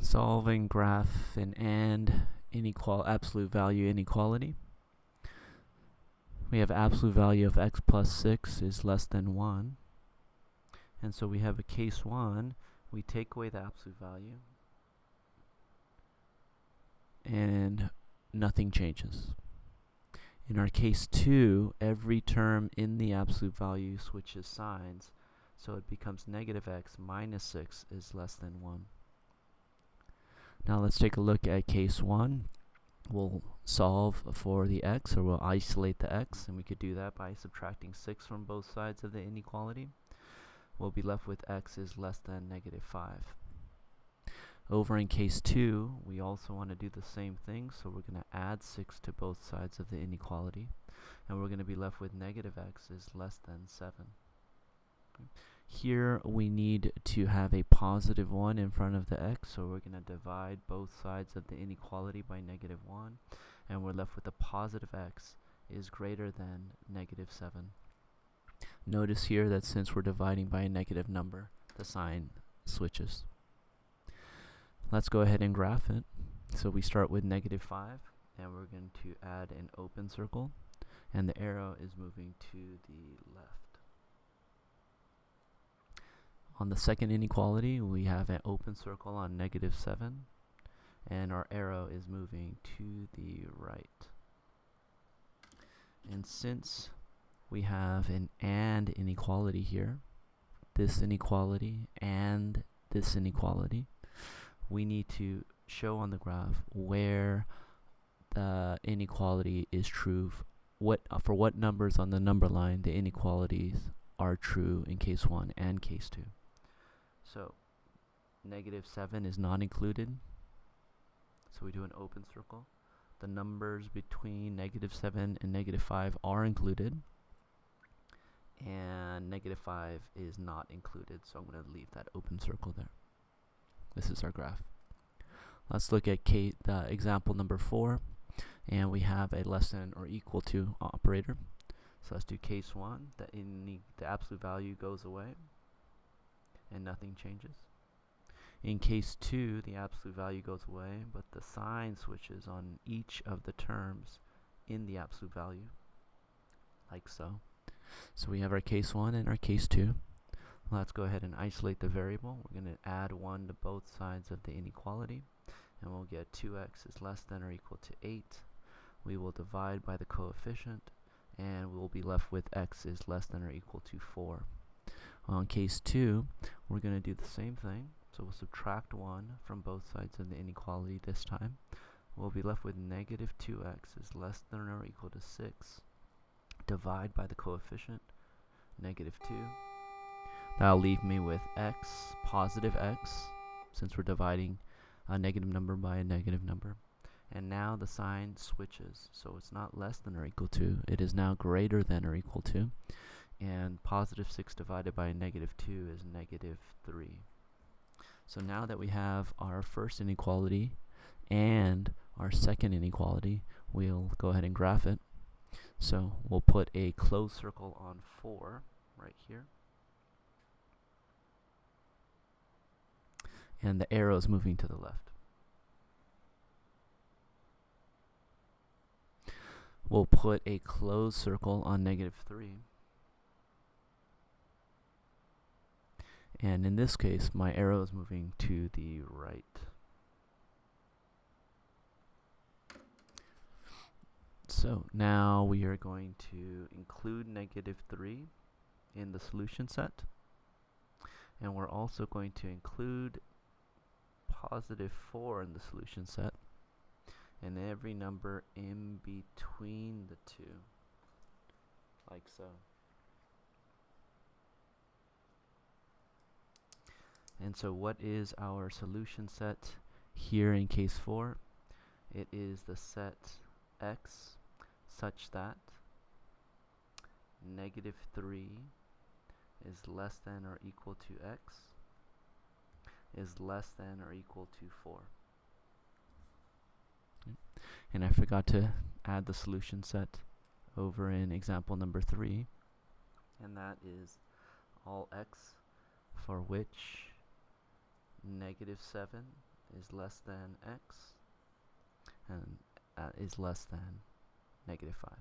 Solving graph an and absolute value inequality. We have absolute value of x plus 6 is less than 1. And so we have a case 1. We take away the absolute value. And nothing changes. In our case 2, every term in the absolute value switches signs. So it becomes negative x minus 6 is less than 1. Now let's take a look at case 1. We'll solve for the x, or we'll isolate the x, and we could do that by subtracting 6 from both sides of the inequality. We'll be left with x is less than negative 5. Over in case 2, we also want to do the same thing, so we're going to add 6 to both sides of the inequality, and we're going to be left with negative x is less than 7. Here we need to have a positive 1 in front of the x, so we're going to divide both sides of the inequality by negative 1, and we're left with a positive x is greater than negative 7. Notice here that since we're dividing by a negative number, the sign switches. Let's go ahead and graph it. So we start with negative 5, and we're going to add an open circle, and the arrow is moving to the left. On the second inequality, we have an open circle on negative 7, and our arrow is moving to the right. And since we have an and inequality here, this inequality and this inequality, we need to show on the graph where the inequality is true, for what numbers on the number line the inequalities are true in case 1 and case 2. So negative 7 is not included, so we do an open circle. The numbers between negative 7 and negative 5 are included, and negative 5 is not included, so I'm going to leave that open circle there. This is our graph. Let's look at example number 4, and we have a less than or equal to operator. So let's do case 1. The absolute value goes away, and nothing changes. In case 2, the absolute value goes away, but the sign switches on each of the terms in the absolute value, like so. So we have our case 1 and our case 2. Let's go ahead and isolate the variable. We're going to add 1 to both sides of the inequality, and we'll get 2x is less than or equal to 8. We will divide by the coefficient, and we will be left with x is less than or equal to 4. On case 2, we're going to do the same thing. So we'll subtract 1 from both sides of the inequality this time. We'll be left with negative 2x is less than or equal to 6. Divide by the coefficient, negative 2. That'll leave me with x, positive x, since we're dividing a negative number by a negative number. And now the sign switches, so it's not less than or equal to, it is now greater than or equal to. And positive 6 divided by negative 2 is negative 3. So now that we have our first inequality and our second inequality, we'll go ahead and graph it. So we'll put a closed circle on 4 right here. And the arrow is moving to the left. We'll put a closed circle on negative 3. And in this case, my arrow is moving to the right. So now we are going to include negative 3 in the solution set. And we're also going to include positive 4 in the solution set. And every number in between the two, like so. And so what is our solution set here in case 4? It is the set x such that negative 3 is less than or equal to x is less than or equal to 4. And I forgot to add the solution set over in example number 3, and that is all x for which negative 7 is less than x, and is less than negative 5.